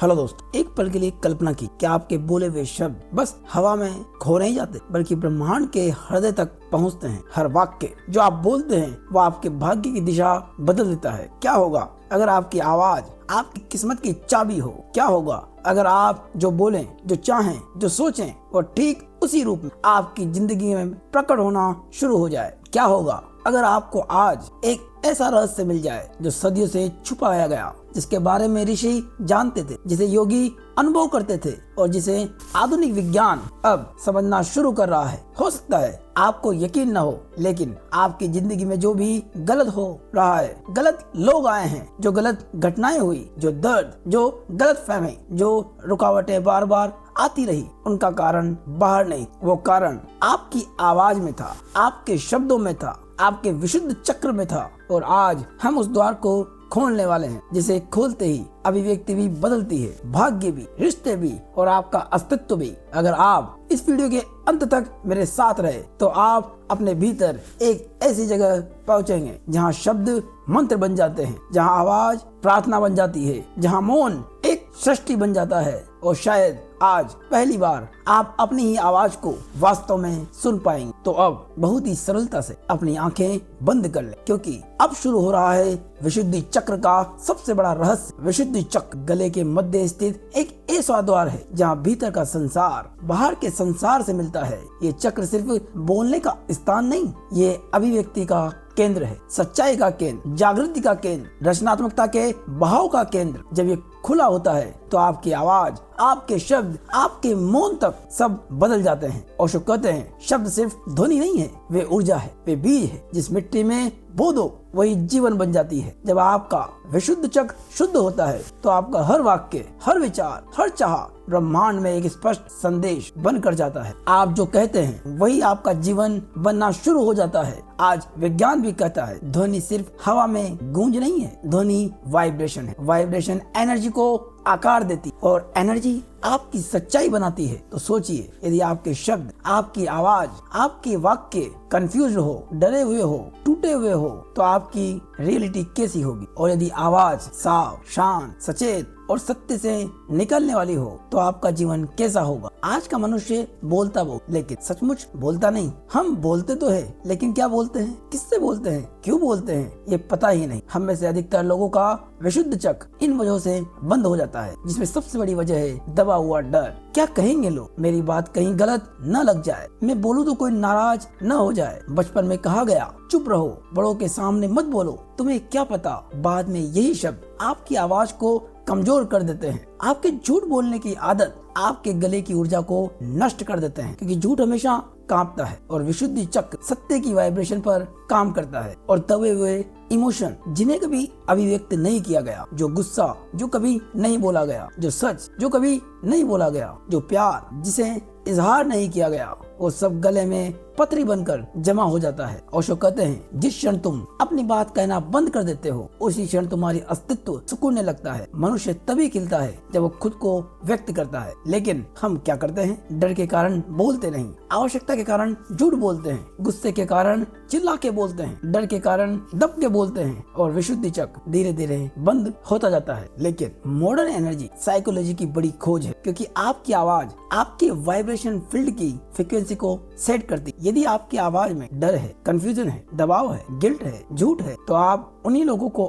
Hello दोस्तों, एक पल के लिए कल्पना की क्या आपके बोले हुए शब्द बस हवा में खो नहीं जाते बल्कि ब्रह्मांड के हृदय तक पहुंचते हैं। हर वाक्य जो आप बोलते हैं वो आपके भाग्य की दिशा बदल देता है। क्या होगा अगर आपकी आवाज आपकी किस्मत की चाबी हो? क्या होगा अगर आप जो बोलें, जो चाहें, जो सोचें वो ठीक उसी रूप में आपकी जिंदगी में प्रकट होना शुरू हो जाए? क्या होगा अगर आपको आज एक ऐसा रहस्य मिल जाए जो सदियों से छुपाया गया, जिसके बारे में ऋषि जानते थे, जिसे योगी अनुभव करते थे और जिसे आधुनिक विज्ञान अब समझना शुरू कर रहा है? हो सकता है आपको यकीन न हो, लेकिन आपकी जिंदगी में जो भी गलत हो रहा है, गलत लोग आए हैं, जो गलत घटनाएं हुई, जो दर्द, जो गलत फहमी, जो रुकावटें बार बार आती रही, उनका कारण बाहर नहीं, वो कारण आपकी आवाज में था, आपके शब्दों में था, आपके विशुद्ध चक्र में था। और आज हम उस द्वार को खोलने वाले हैं, जिसे खोलते ही अभिव्यक्ति भी बदलती है, भाग्य भी, रिश्ते भी और आपका अस्तित्व भी। अगर आप इस वीडियो के अंत तक मेरे साथ रहे तो आप अपने भीतर एक ऐसी जगह पहुंचेंगे जहां शब्द मंत्र बन जाते हैं, जहां आवाज प्रार्थना बन जाती है, जहां मौन एक सृष्टि बन जाता है। और शायद आज पहली बार आप अपनी ही आवाज को वास्तव में सुन पाएंगे। तो अब बहुत ही सरलता से अपनी आंखें बंद कर लें, क्योंकि अब शुरू हो रहा है विशुद्धि चक्र का सबसे बड़ा रहस्य। विशुद्धि चक्र गले के मध्य स्थित एक ऐसा द्वार है जहां भीतर का संसार बाहर के संसार से मिलता है। ये चक्र सिर्फ बोलने का स्थान नहीं, ये अभिव्यक्ति का केंद्र है, सच्चाई का केंद्र, जागृति का केंद्र, रचनात्मकता के बहाव का केंद्र। जब ये खुला होता है तो आपकी आवाज, आपके शब्द, आपके मौन तक सब बदल जाते हैं। और कहते हैं शब्द सिर्फ ध्वनि नहीं है, वे ऊर्जा है, वे बीज है, जिस मिट्टी में बो दो वही जीवन बन जाती है। जब आपका विशुद्ध चक्र शुद्ध होता है तो आपका हर वाक्य, हर विचार, हर चाह ब्रह्मांड में एक स्पष्ट संदेश बनकर जाता है। आप जो कहते हैं वही आपका जीवन बनना शुरू हो जाता है। आज विज्ञान भी कहता है ध्वनि सिर्फ हवा में गूंज नहीं है, ध्वनि वाइब्रेशन है। वाइब्रेशन एनर्जी को आकार देती और एनर्जी आपकी सच्चाई बनाती है। तो सोचिए, यदि आपके शब्द, आपकी आवाज, आपके वाक्य कंफ्यूज हो, डरे हुए हो, टूटे हुए हो, तो आपकी रियलिटी कैसी होगी? और यदि आवाज साफ, शांत, सचेत और सत्य से निकलने वाली हो तो आपका जीवन कैसा होगा? आज का मनुष्य बोलता लेकिन सचमुच बोलता नहीं। हम बोलते तो है, लेकिन क्या बोलते हैं, किससे बोलते हैं, क्यों बोलते हैं, ये पता ही नहीं। हम में से अधिकतर लोगों का विशुद्ध चक्र इन वजहों से बंद हो जाता है, जिसमें सबसे बड़ी वजह है दबा हुआ डर। क्या कहेंगे लोग, मेरी बात कहीं गलत न लग जाए, मैं बोलूं तो कोई नाराज न हो जाए। बचपन में कहा गया चुप रहो, बड़ों के सामने मत बोलो, तुम्हें क्या पता। बाद में यही शब्द आपकी आवाज को कमजोर कर देते हैं। आपके झूठ बोलने की आदत आपके गले की ऊर्जा को नष्ट कर देते हैं, क्योंकि झूठ हमेशा कांपता है और विशुद्धि चक्र सत्य की वाइब्रेशन पर काम करता है। और दबे हुए इमोशन, जिन्हें कभी अभिव्यक्त नहीं किया गया, जो गुस्सा जो कभी नहीं बोला गया, जो सच जो कभी नहीं बोला गया, जो प्यार जिसे इजहार नहीं किया गया, वो सब गले में पथरी बनकर जमा हो जाता है। ओशो कहते हैं जिस क्षण तुम अपनी बात कहना बंद कर देते हो उसी क्षण तुम्हारी अस्तित्व सिकुड़ने लगता है। मनुष्य तभी खिलता है जब वो खुद को व्यक्त करता है। लेकिन हम क्या करते हैं? डर के कारण बोलते नहीं, आवश्यकता के कारण झूठ बोलते हैं, गुस्से के कारण चिल्ला के बोलते हैं, डर के कारण दब के बोलते हैं और विशुद्धि चक्र धीरे धीरे बंद होता जाता है। लेकिन मॉडर्न एनर्जी साइकोलॉजी की बड़ी खोज है, क्योंकि आपकी आवाज आपके वाइब्रेशन फील्ड की फ्रीक्वेंसी को सेट करती। यदि आपकी आवाज में डर है, कंफ्यूजन है, दबाव है, गिल्ट है, झूठ है, तो आप उन्हीं लोगों को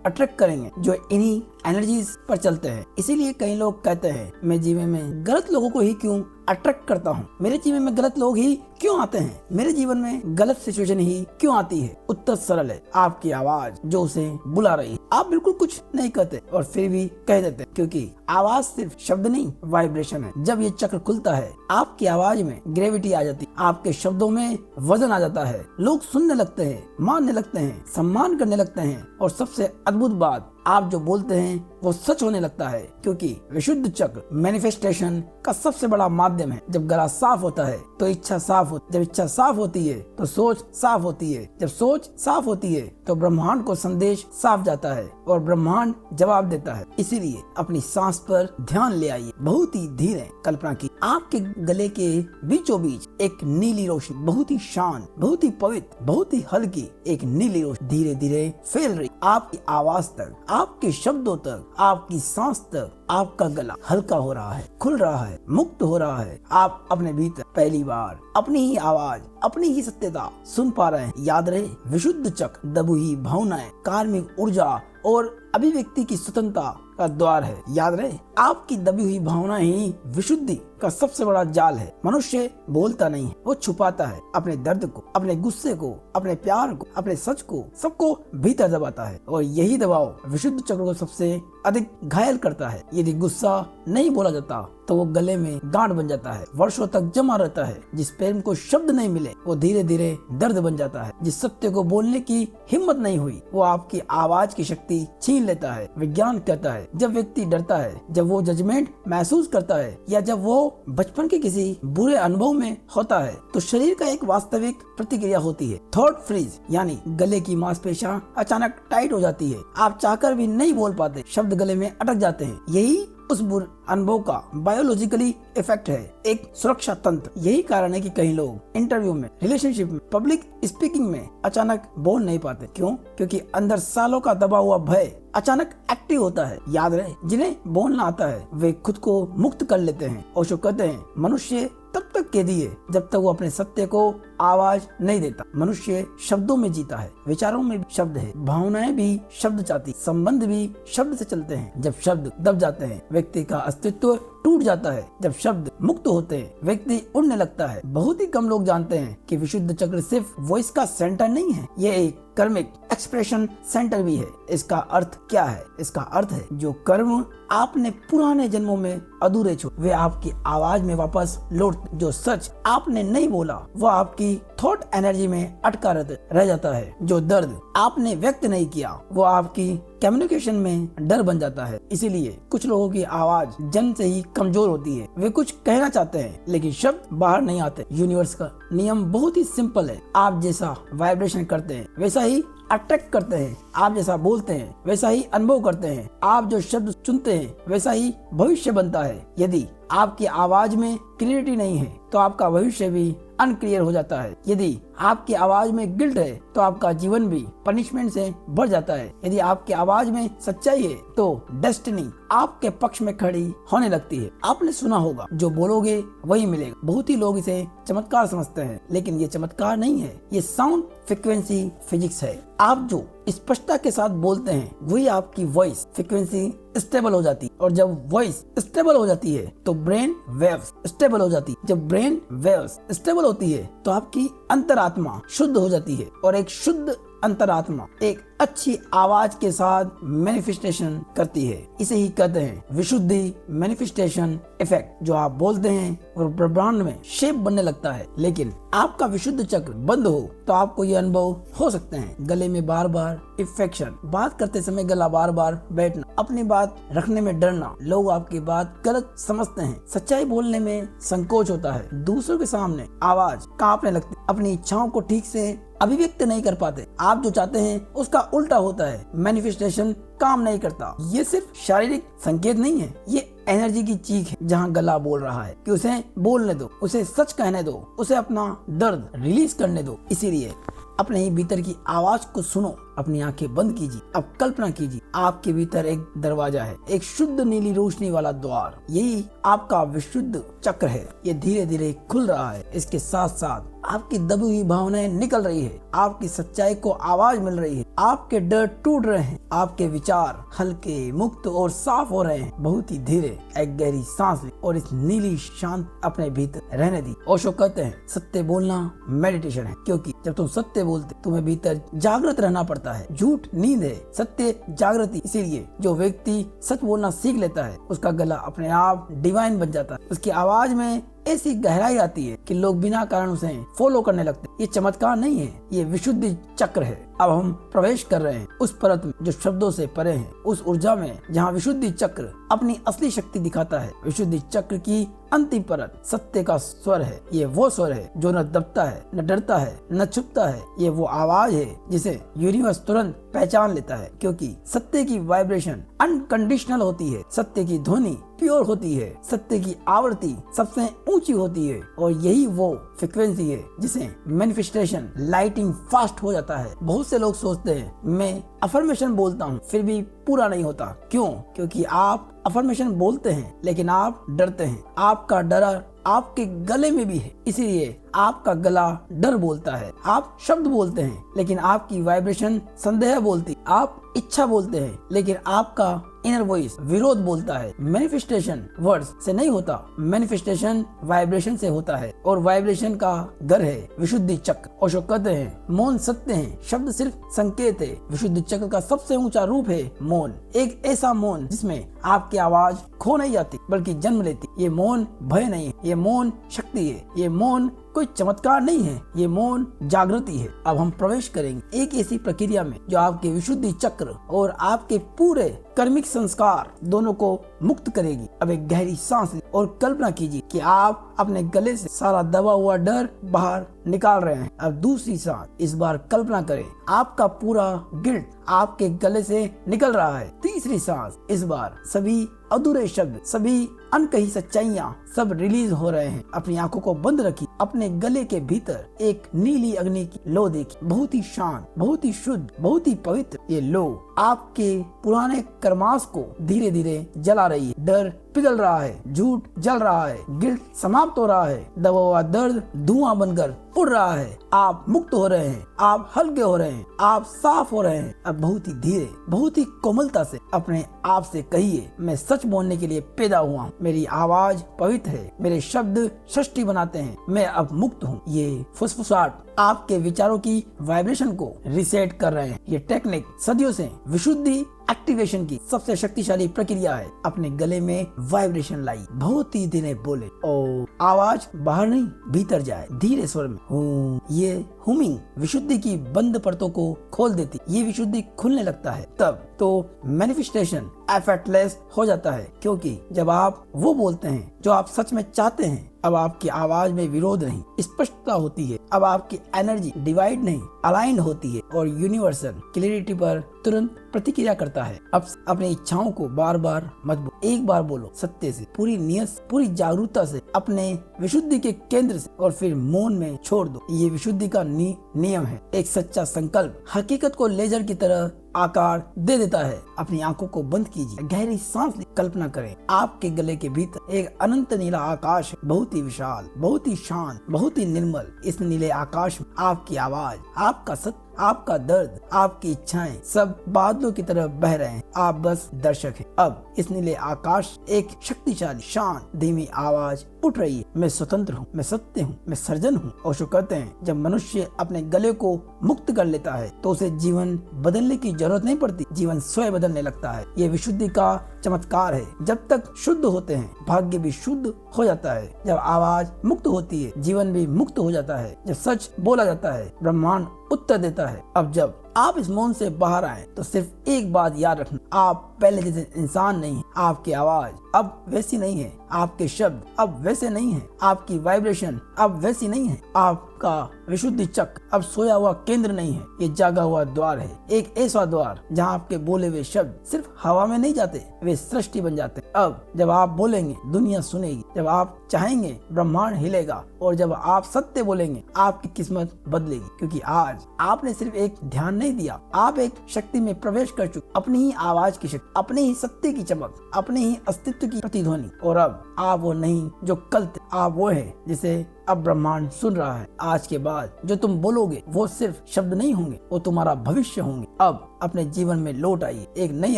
अट्रैक्ट करेंगे जो इन्हीं एनर्जीज पर चलते हैं। इसीलिए कई लोग कहते हैं मैं जीवन में गलत लोगों को ही क्यों अट्रैक्ट करता हूँ, मेरे जीवन में गलत लोग ही क्यों आते हैं, मेरे जीवन में गलत सिचुएशन ही क्यों आती है? उत्तर सरल है, आपकी आवाज जो उसे बुला रही है। आप बिल्कुल कुछ नहीं कहते और फिर भी कह देते, क्योंकि आवाज सिर्फ शब्द नहीं, वाइब्रेशन है। जब ये चक्र खुलता है आपकी आवाज में ग्रेविटी आ जाती, आपके शब्दों में वजन आ जाता है, लोग सुनने लगते हैं, मानने लगते हैं, सम्मान करने लगते हैं और सबसे अद्भुत बात, आप जो बोलते हैं वो सच होने लगता है। क्योंकि विशुद्ध चक्र मैनिफेस्टेशन का सबसे बड़ा माध्यम है। जब गला साफ होता है तो इच्छा साफ होती, जब इच्छा साफ होती है तो सोच साफ होती है, जब सोच साफ होती है तो ब्रह्मांड को संदेश साफ जाता है और ब्रह्मांड जवाब देता है। इसीलिए अपनी सांस पर ध्यान ले आइए, बहुत ही धीरे। कल्पना की आपके गले के बीचों बीच एक नीली रोशनी, बहुत ही शांत, बहुत ही पवित्र, बहुत ही हल्की एक नीली रोशनी धीरे धीरे फैल रही आपकी आवाज तक। आपके शब्दों तक, आपकी सांस तक आपका गला हल्का हो रहा है, खुल रहा है, मुक्त हो रहा है। आप अपने भीतर पहली बार अपनी ही आवाज, अपनी ही सत्यता सुन पा रहे हैं। याद रहे, विशुद्ध चक्र दबी भावनाएं, कार्मिक ऊर्जा और अभिव्यक्ति की स्वतंत्रता का द्वार है। याद रहे, आपकी दबी हुई भावना ही विशुद्धि का सबसे बड़ा जाल है। मनुष्य बोलता नहीं है, वो छुपाता है अपने दर्द को, अपने गुस्से को, अपने प्यार को, अपने सच को, सबको भीतर दबाता है। और यही दबाव विशुद्ध चक्र को सबसे अधिक घायल करता है। यदि गुस्सा नहीं बोला जाता तो वो गले में गांठ बन जाता है, वर्षों तक जमा रहता है। जिस प्रेम को शब्द नहीं मिले वो धीरे धीरे दर्द बन जाता है। जिस सत्य को बोलने की हिम्मत नहीं हुई वो आपकी आवाज की शक्ति छीन लेता है। विज्ञान कहता है, जब व्यक्ति डरता है, जब वो जजमेंट महसूस करता है, या जब वो बचपन के किसी बुरे अनुभव में होता है, तो शरीर का एक वास्तविक प्रतिक्रिया होती है, थ्रोट फ्रीज, यानी गले की मांसपेशियां अचानक टाइट हो जाती है। आप चाहकर भी नहीं बोल पाते, शब्द गले में अटक जाते हैं। यही उस बुरे अनुभव का बायोलॉजिकली इफेक्ट है, एक सुरक्षा तंत्र। यही कारण है कि कई लोग इंटरव्यू में, रिलेशनशिप में, पब्लिक स्पीकिंग में अचानक बोल नहीं पाते। क्यों? क्योंकि अंदर सालों का दबा हुआ भय अचानक एक्टिव होता है। याद रहे, जिन्हें बोलना आता है वे खुद को मुक्त कर लेते हैं। ओशो कहते हैं, मनुष्य तब तक कैदी है जब तक वो अपने सत्य को आवाज नहीं देता। मनुष्य शब्दों में जीता है, विचारों में भी शब्द है, भावनाएं भी शब्द चाहती, संबंध भी शब्द से चलते हैं। जब शब्द दब जाते हैं व्यक्ति का अस्तित्व टूट जाता है। जब शब्द मुक्त होते हैं व्यक्ति उड़ने लगता है। बहुत ही कम लोग जानते हैं कि विशुद्ध चक्र सिर्फ वॉइस का सेंटर नहीं है, ये एक कर्मिक एक्सप्रेशन सेंटर भी है। इसका अर्थ क्या है? इसका अर्थ है जो कर्म आपने पुराने जन्मों में अधूरे छोड़े वे आपकी आवाज में वापस लौट, जो सच आपने नहीं बोला वो आपकी थॉट एनर्जी में अटका रह जाता है, जो दर्द आपने व्यक्त नहीं किया वो आपकी कम्युनिकेशन में डर बन जाता है। इसीलिए कुछ लोगों की आवाज जन्म से ही कमजोर होती है। वे कुछ कहना चाहते हैं लेकिन शब्द बाहर नहीं आते। यूनिवर्स का नियम बहुत ही सिंपल है, आप जैसा वाइब्रेशन करते हैं वैसा ही अट्रैक्ट करते हैं। आप जैसा बोलते हैं वैसा ही अनुभव करते हैं। आप जो शब्द चुनते हैं वैसा ही भविष्य बनता है। यदि आपकी आवाज में क्लियरिटी नहीं है तो आपका भविष्य भी अनक्लियर हो जाता है। यदि आपकी आवाज में गिल्ट है तो आपका जीवन भी पनिशमेंट से भर जाता है। यदि आपकी आवाज में सच्चाई है तो डेस्टिनी आपके पक्ष में खड़ी होने लगती है। आपने सुना होगा, जो बोलोगे वही मिलेगा। बहुत ही लोग इसे चमत्कार समझते हैं लेकिन ये चमत्कार नहीं है, ये साउंड फ्रीक्वेंसी फिजिक्स है। आप जो स्पष्टता के साथ बोलते हैं वही आपकी वॉइस फ्रीक्वेंसी स्टेबल हो जाती है, और जब वॉइस स्टेबल हो जाती है तो ब्रेन वेव्स स्टेबल हो जाती है। जब ब्रेन वेव्स स्टेबल होती है तो आपकी अंतरात्मा शुद्ध हो जाती है, और एक शुद्ध अंतरात्मा एक अच्छी आवाज के साथ मैनिफेस्टेशन करती है। इसे ही कहते हैं विशुद्धि मैनिफेस्टेशन इफेक्ट। जो आप बोलते हैं और ब्रह्मांड में शेप बनने लगता है। लेकिन आपका विशुद्ध चक्र बंद हो तो आपको ये अनुभव हो सकते हैं, गले में बार बार इन्फेक्शन, बात करते समय गला बार बार बैठना, अपनी बात रखने में डरना, लोग आपकी बात गलत समझते हैं, सच्चाई बोलने में संकोच होता है, दूसरों के सामने आवाज कांपने लगती, अपनी इच्छाओं को ठीक से अभिव्यक्त नहीं कर पाते। आप जो चाहते हैं उसका उल्टा होता है, मैनिफेस्टेशन काम नहीं करता। ये सिर्फ शारीरिक संकेत नहीं है, ये एनर्जी की चीख है जहाँ गला बोल रहा है कि उसे बोलने दो, उसे सच कहने दो, उसे अपना दर्द रिलीज करने दो। इसीलिए अपने ही भीतर की आवाज को सुनो, अपनी आंखें बंद कीजिए। अब कल्पना कीजिए आपके भीतर एक दरवाजा है, एक शुद्ध नीली रोशनी वाला द्वार। यही आपका विशुद्ध चक्र है। ये धीरे धीरे खुल रहा है। इसके साथ साथ आपकी दबी हुई भावनाएं निकल रही है, आपकी सच्चाई को आवाज मिल रही है, आपके डर टूट रहे हैं, आपके विचार हल्के, मुक्त और साफ हो रहे हैं। बहुत ही धीरे एक गहरी सांस ली और इस नीली शांत अपने भीतर रहने दी। ओशो कहते हैं सत्य बोलना मेडिटेशन है, क्योंकि जब तुम सत्य बोलते तुम्हें भीतर जागृत रहना पड़ता है। झूठ नींद है, सत्य जागृति। इसीलिए जो व्यक्ति सच बोलना सीख लेता है उसका गला अपने आप डिवाइन बन जाता है। उसकी आवाज में ऐसी गहराई आती है कि लोग बिना कारण उसे फॉलो करने लगते। ये चमत्कार नहीं है, ये विशुद्धि चक्र है। अब हम प्रवेश कर रहे हैं उस परत में जो शब्दों से परे है, उस ऊर्जा में जहाँ विशुद्धि चक्र अपनी असली शक्ति दिखाता है। विशुद्धि चक्र की अंतिम परत सत्य का स्वर है। ये वो स्वर है जो न दबता है, न डरता है, न छुपता है। ये वो आवाज है जिसे यूनिवर्स तुरंत पहचान लेता है, क्योंकि सत्य की वाइब्रेशन अनकंडीशनल होती है, सत्य की ध्वनि प्योर होती है, सत्य की आवृत्ति सबसे ऊंची होती है, और यही वो फ्रिक्वेंसी है जिसे मैनिफेस्टेशन लाइटिंग फास्ट हो जाता है। बहुत से लोग सोचते हैं मैं अफर्मेशन बोलता हूँ फिर भी पूरा नहीं होता। क्यों? क्योंकि आप अफर्मेशन बोलते हैं लेकिन आप डरते हैं। आपका डर आपके गले में भी है, इसीलिए आपका गला डर बोलता है। आप शब्द बोलते हैं लेकिन आपकी वाइब्रेशन संदेह बोलती। आप इच्छा बोलते हैं लेकिन आपका इनर वॉइस विरोध बोलता है। मैनिफेस्टेशन वर्ड्स से नहीं होता, मैनिफेस्टेशन वाइब्रेशन से होता है, और वाइब्रेशन का घर है विशुद्धि चक्र। ओशो कहते हैं मौन सत्य है, शब्द सिर्फ संकेत है। विशुद्धि चक्र का सबसे ऊंचा रूप है मौन। एक ऐसा मौन जिसमें आपकी आवाज खो नहीं जाती बल्कि जन्म लेती। ये मौन भय नहीं है, ये मौन शक्ति है, ये मौन कोई चमत्कार नहीं है, ये मौन जागृति है। अब हम प्रवेश करेंगे एक ऐसी प्रक्रिया में जो आपके विशुद्धि चक्र और आपके पूरे कर्मिक संस्कार दोनों को मुक्त करेगी। अब एक गहरी सांस और कल्पना कीजिए कि आप अपने गले से सारा दबा हुआ डर बाहर निकाल रहे हैं। अब दूसरी सांस, इस बार कल्पना करें आपका पूरा गिल्ट आपके गले से निकल रहा है। तीसरी सांस, इस बार सभी अधूरे शब्द, सभी अनकही सच्चाइयाँ सब रिलीज हो रहे हैं। अपनी आंखों को बंद रखिए, अपने गले के भीतर एक नीली अग्नि की लो देखिए, बहुत ही शांत, बहुत ही शुद्ध, बहुत ही पवित्र। ये लो आपके पुराने कर्मास को धीरे धीरे जला रही है। डर पिघल रहा है, झूठ जल रहा है, गिल्ट समाप्त हो रहा है, दबा हुआ दर्द धुआं बनकर उड़ रहा है। आप मुक्त हो रहे हैं, आप हल्के हो रहे हैं, आप साफ हो रहे हैं। अब बहुत ही धीरे, बहुत ही कोमलता से अपने आप से कहिए मैं सच बोलने के लिए पैदा हुआ हूँ, मेरी आवाज पवित्र है, मेरे शब्द सृष्टि बनाते हैं, मैं अब मुक्त हूँ। ये फुसफुसाहट आपके विचारों की वाइब्रेशन को रिसेट कर रहे हैं। ये टेक्निक सदियों से विशुद्धि एक्टिवेशन की सबसे शक्तिशाली प्रक्रिया है। अपने गले में वाइब्रेशन लाई, बहुत ही धीरे बोले और आवाज बाहर नहीं भीतर जाए, धीरे स्वर में हूँ। ये हुमिंग विशुद्धि की बंद परतों को खोल देती, ये विशुद्धि खुलने लगता है। तब तो मैनिफेस्टेशन एफर्टलेस हो जाता है, क्योंकि जब आप वो बोलते हैं जो आप सच में चाहते हैं, अब आपकी आवाज में विरोध नहीं, स्पष्टता होती है। अब आपकी एनर्जी डिवाइड नहीं, अलाइन होती है, और यूनिवर्सल क्लैरिटी पर तुरंत प्रतिक्रिया करता है। अब अपनी इच्छाओं को बार बार मत बोलो, एक बार बोलो सत्य से, पूरी नियत से, पूरी जागरूकता से, अपने विशुद्धि के केंद्र से, और फिर मौन में छोड़ दो। ये विशुद्धि का नियम है। एक सच्चा संकल्प हकीकत को लेजर की तरह आकार दे देता है। अपनी आंखों को बंद कीजिए, गहरी सांस लें, कल्पना करें आपके गले के भीतर एक अनंत नीला आकाश, बहुत ही विशाल, बहुत ही शांत, बहुत ही निर्मल। इस नीले आकाश में आपकी आवाज, आपका सत्य, आपका दर्द, आपकी इच्छाएं सब बादलों की तरह बह रहे हैं। आप बस दर्शक हैं। अब इस नीले आकाश एक शक्तिशाली शांत धीमी आवाज उठ रही है, मैं स्वतंत्र हूँ, मैं सत्य हूँ, मैं सर्जन हूँ। ओशो कहते हैं जब मनुष्य अपने गले को मुक्त कर लेता है तो उसे जीवन बदलने की जरूरत नहीं पड़ती, जीवन स्वयं बदलने लगता है। ये विशुद्धि का चमत्कार है। जब तक शुद्ध होते हैं भाग्य भी शुद्ध हो जाता है। जब आवाज मुक्त होती है जीवन भी मुक्त हो जाता है। जब सच बोला जाता है ब्रह्मांड उत्तर देता है। अब जब आप इस मौन से बाहर आए तो सिर्फ एक बात याद रखना, आप पहले जैसे इंसान नहीं है। आपकी आवाज अब वैसी नहीं है, आपके शब्द अब वैसे नहीं है, आपकी वाइब्रेशन अब वैसी नहीं है। आपका विशुद्धि चक्र अब सोया हुआ केंद्र नहीं है, ये जागा हुआ द्वार है। एक ऐसा द्वार जहाँ आपके बोले हुए शब्द सिर्फ हवा में नहीं जाते, वे सृष्टि बन जाते हैं। अब जब आप बोलेंगे दुनिया सुनेगी, जब आप चाहेंगे ब्रह्मांड हिलेगा, और जब आप सत्य बोलेंगे आपकी किस्मत बदलेगी। क्योंकि आज आपने सिर्फ एक ध्यान नहीं दिया, आप एक शक्ति में प्रवेश कर चुके, अपनी ही आवाज की शक्ति, अपने ही सत्य की चमक, अपने ही अस्तित्व की प्रतिध्वनि। और अब आप वो नहीं जो कल थे, आप वो है जिसे अब ब्रह्मांड सुन रहा है। आज के बाद जो तुम बोलोगे वो सिर्फ शब्द नहीं होंगे, वो तुम्हारा भविष्य होंगे। अब अपने जीवन में लौट आइए एक नई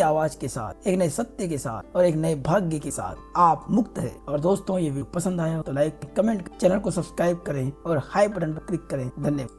आवाज के साथ, एक नए सत्य के साथ, और एक नए भाग्य के साथ। आप मुक्त है। और दोस्तों ये वीडियो पसंद आया हो तो लाइक, कमेंट, चैनल को सब्सक्राइब करें और हाई बटन पर क्लिक करें। धन्यवाद।